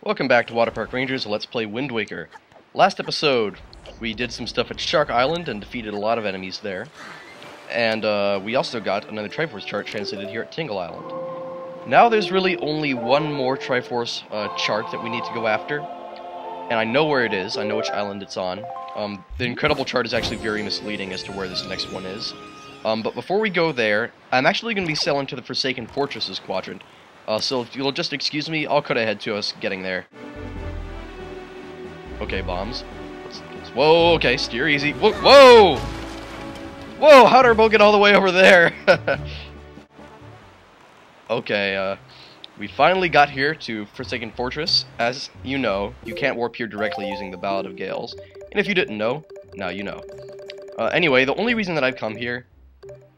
Welcome back to WaterparkRanger, Let's Play Wind Waker. Last episode, we did some stuff at Shark Island and defeated a lot of enemies there. And we also got another Triforce chart translated here at Tingle Island. Now there's really only one more Triforce chart that we need to go after. And I know where it is, I know which island it's on. The Incredible chart is actually very misleading as to where this next one is. But before we go there, I'm actually going to be sailing to the Forsaken Fortresses quadrant. So if you'll just excuse me, I'll cut ahead to us getting there. Okay, bombs. Whoa, okay, steer easy. Whoa! Whoa! Whoa, how'd our boat get all the way over there? Okay, we finally got here to Forsaken Fortress. As you know, you can't warp here directly using the Ballad of Gales. And if you didn't know, now you know. Anyway, the only reason that I've come here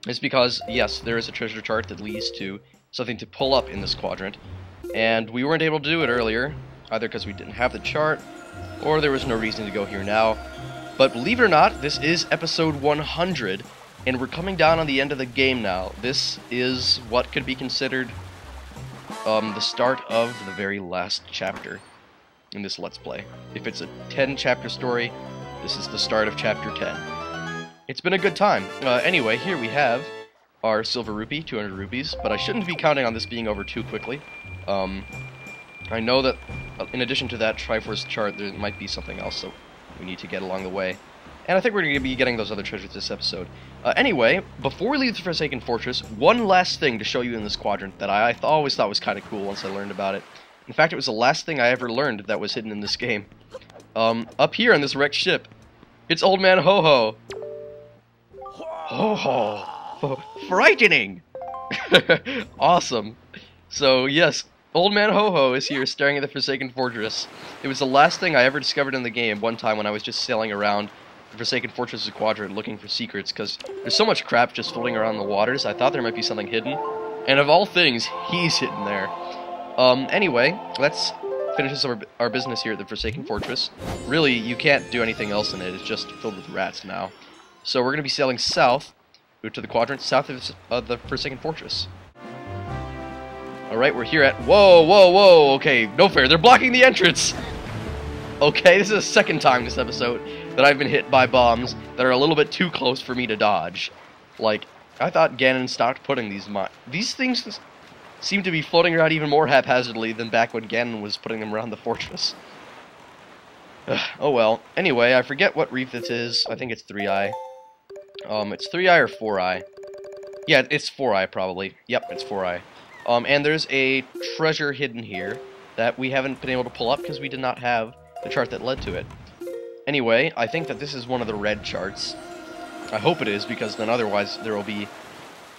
is because, yes, there is a treasure chart that leads to something to pull up in this quadrant, and we weren't able to do it earlier, either because we didn't have the chart, or there was no reason to go here now. But believe it or not, this is episode 100, and we're coming down on the end of the game now. This is what could be considered the start of the very last chapter in this Let's Play. If it's a 10-chapter story, this is the start of chapter 10. It's been a good time. Anyway, here we have our silver rupee, 200 rupees, but I shouldn't be counting on this being over too quickly. I know that in addition to that Triforce chart, there might be something else that we need to get along the way. And I think we're going to be getting those other treasures this episode. Anyway, before we leave the Forsaken Fortress, one last thing to show you in this quadrant that I always thought was kind of cool once I learned about it. In fact, it was the last thing I ever learned that was hidden in this game. Up here on this wrecked ship, it's Old Man Ho-Ho. Ho-Ho. Frightening! Awesome. So, yes, Old Man Ho-Ho is here staring at the Forsaken Fortress. It was the last thing I ever discovered in the game one time when I was just sailing around the Forsaken Fortress quadrant looking for secrets, because there's so much crap just floating around the waters, I thought there might be something hidden. And of all things, he's hidden there. Anyway, let's finish our business here at the Forsaken Fortress. Really, you can't do anything else in it, it's just filled with rats now. So we're going to be sailing south to the quadrant south of the Forsaken Fortress. Alright, we're here at... Whoa, whoa, whoa! Okay, no fair, they're blocking the entrance! Okay, this is the second time this episode that I've been hit by bombs that are a little bit too close for me to dodge. Like, I thought Ganon stopped putting these things seem to be floating around even more haphazardly than back when Ganon was putting them around the fortress. Oh well. Anyway, I forget what reef this is. I think it's 3-eye. It's 3-eye or 4-eye. Yeah, it's 4-eye probably. Yep, it's 4-eye. And there's a treasure hidden here that we haven't been able to pull up because we did not have the chart that led to it. Anyway, I think that this is one of the red charts. I hope it is, because then otherwise there will be...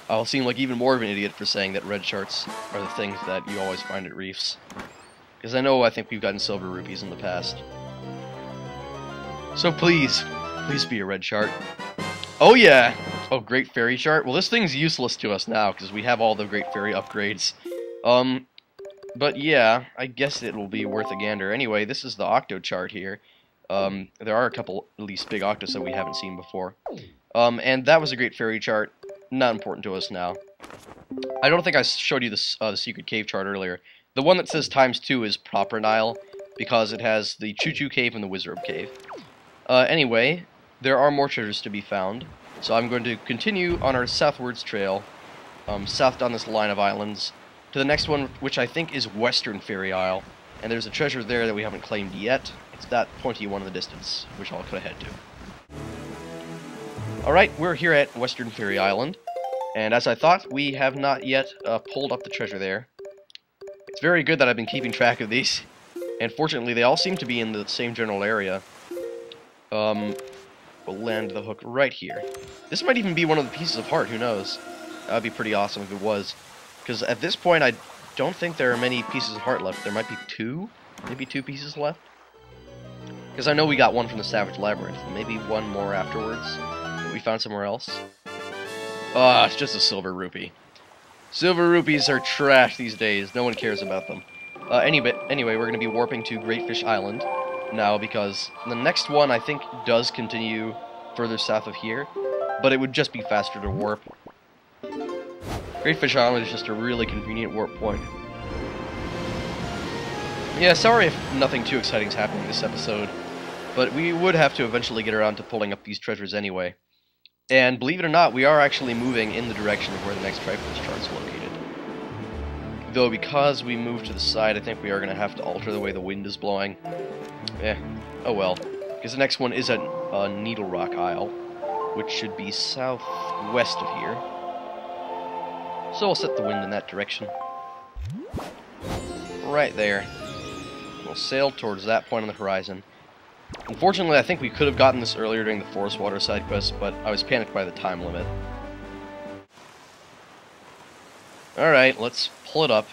I'll seem like even more of an idiot for saying that red charts are the things that you always find at reefs. Because I think we've gotten silver rupees in the past. So please be a red chart. Oh yeah! Oh, Great Fairy chart? Well, this thing's useless to us now, because we have all the Great Fairy upgrades. But yeah, I guess it will be worth a gander. Anyway, this is the Octo chart here. There are a couple, at least, big Octos that we haven't seen before. And that was a Great Fairy chart. Not important to us now. I don't think I showed you the Secret Cave chart earlier. The one that says ×2 is Proper Nile, because it has the Choo Choo Cave and the Wizard Cave. Anyway, there are more treasures to be found, so I'm going to continue on our southwards trail, south down this line of islands, to the next one, which I think is Western Fairy Isle, and there's a treasure there that we haven't claimed yet. It's that pointy one in the distance, which I'll cut ahead to. Alright, we're here at Western Fairy Island, and as I thought, we have not yet pulled up the treasure there. It's very good that I've been keeping track of these, and fortunately they all seem to be in the same general area. We'll land the hook right here. This might even be one of the pieces of heart, who knows? That would be pretty awesome if it was. Because at this point, I don't think there are many pieces of heart left. There might be two? Maybe 2 pieces left? Because I know we got one from the Savage Labyrinth. Maybe one more afterwards that we found somewhere else. Ah, it's just a silver rupee. Silver rupees are trash these days. No one cares about them. Anyway, we're going to be warping to Great Fish Island now, because the next one I think does continue further south of here, but it would just be faster to warp. Great Fish Island is just a really convenient warp point. Yeah, sorry if nothing too exciting is happening this episode, but we would have to eventually get around to pulling up these treasures anyway. And believe it or not, we are actually moving in the direction of where the next Triforce chart is located. Though because we moved to the side, I think we are going to have to alter the way the wind is blowing. Oh well. Because the next one is at Needle Rock Isle, which should be southwest of here. So we'll set the wind in that direction. Right there. We'll sail towards that point on the horizon. Unfortunately, I think we could have gotten this earlier during the Forest Water side quest, but I was panicked by the time limit. Alright, let's pull it up.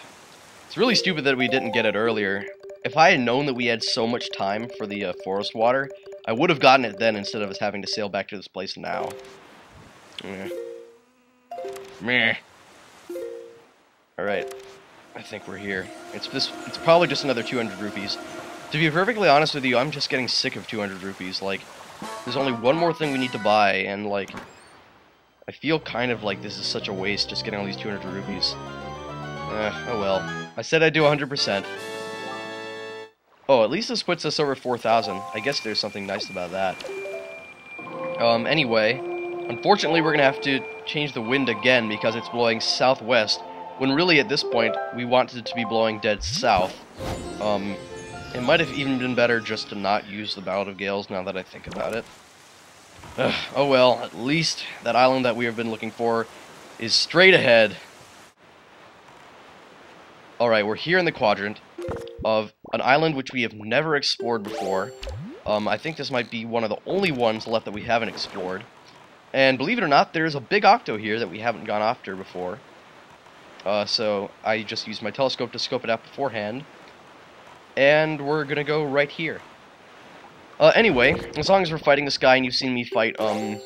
It's really stupid that we didn't get it earlier. If I had known that we had so much time for the Forest Water, I would have gotten it then instead of us having to sail back to this place now. Meh. Alright, I think we're here. It's probably just another 200 rupees. To be perfectly honest with you, I'm just getting sick of 200 rupees. Like, there's only one more thing we need to buy, and like, I feel kind of like this is such a waste just getting all these 200 rupees. Oh well. I said I'd do 100%. Oh, at least this puts us over 4,000. I guess there's something nice about that. Anyway, unfortunately we're gonna have to change the wind again because it's blowing southwest, when really at this point we wanted it to be blowing dead south. It might have even been better just to not use the Ballad of Gales now that I think about it. Oh well, at least that island that we have been looking for is straight ahead. Alright, we're here in the quadrant of an island which we have never explored before. I think this might be one of the only ones left that we haven't explored. And believe it or not, there's a big octo here that we haven't gone after before. So I just used my telescope to scope it out beforehand. And we're gonna go right here. Anyway, as long as we're fighting this guy, and you've seen me fight, how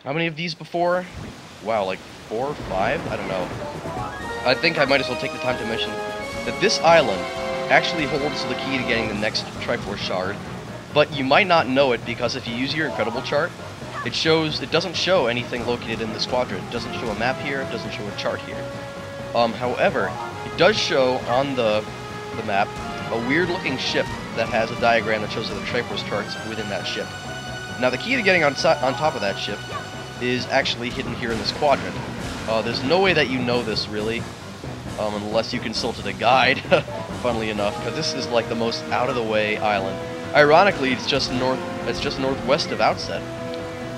many of these before? Wow, like 4 or 5? I don't know. I think I might as well take the time to mention that this island actually holds the key to getting the next Triforce shard, but you might not know it because if you use your Incredible chart, it doesn't show anything located in this quadrant. It doesn't show a map here, it doesn't show a chart here. However, it does show on the map a weird-looking ship that has a diagram that shows the Triforce charts within that ship. Now, the key to getting on top of that ship is actually hidden here in this quadrant. There's no way that you know this, really, unless you consulted a guide, funnily enough, because this is like the most out-of-the-way island. Ironically, it's just northwest of Outset.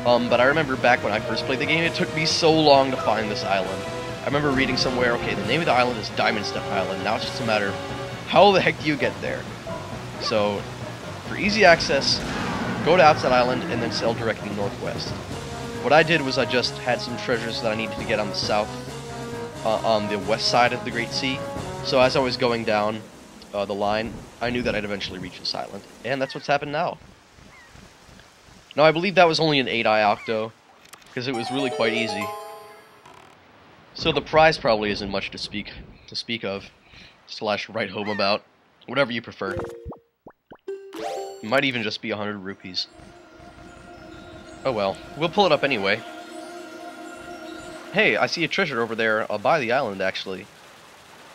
But I remember back when I first played the game, it took me so long to find this island. I remember reading somewhere, okay, the name of the island is Diamond Step Island. Now it's just a matter of how the heck do you get there? So, for easy access, go to Outset Island and then sail directly northwest. What I did was I just had some treasures that I needed to get on the west side of the Great Sea. So as I was going down the line, I knew that I'd eventually reach this island. And that's what's happened now. Now, I believe that was only an 8-eye octo, because it was really quite easy. So the prize probably isn't much to speak of. / write home about. Whatever you prefer. It might even just be 100 rupees. Oh well. We'll pull it up anyway. Hey, I see a treasure over there by the island, actually.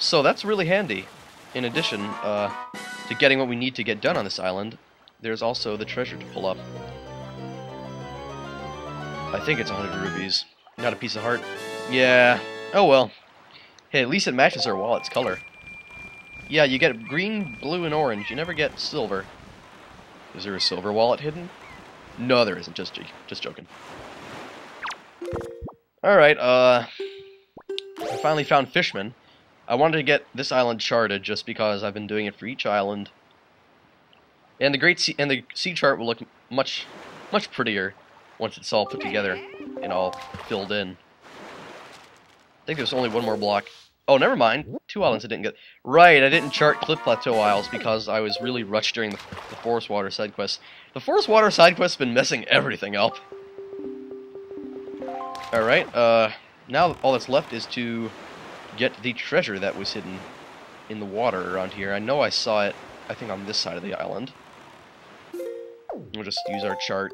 So that's really handy. In addition to getting what we need to get done on this island, there's also the treasure to pull up. I think it's 100 rupees. Not a piece of heart. Yeah. Oh well. Hey, at least it matches our wallet's color. Yeah, you get green, blue, and orange. You never get silver. Is there a silver wallet hidden? No, there isn't. Just joking. Alright, I finally found Fishman. I wanted to get this island charted just because I've been doing it for each island. And the sea chart will look much prettier once it's all put together and all filled in. I think there's only one more block. Oh, never mind. 2 islands I didn't get. Right, I didn't chart Cliff Plateau Isles because I was really rushed during the Forest Water side quest. The Forest Water side quest has been messing everything up. Alright, now all that's left is to get the treasure that was hidden in the water around here. I know I saw it, I think, on this side of the island. We'll just use our chart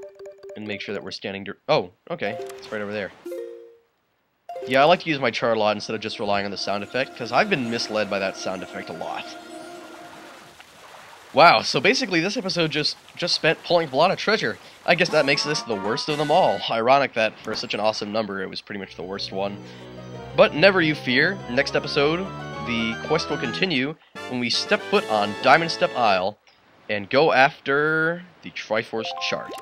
and make sure that we're standing... Oh, okay, it's right over there. Yeah, I like to use my chart a lot instead of just relying on the sound effect, because I've been misled by that sound effect a lot. Wow, so basically this episode just spent pulling up a lot of treasure. I guess that makes this the worst of them all. Ironic that for such an awesome number, it was pretty much the worst one. But never you fear, next episode, the quest will continue when we step foot on Diamond Step Isle and go after the Triforce chart.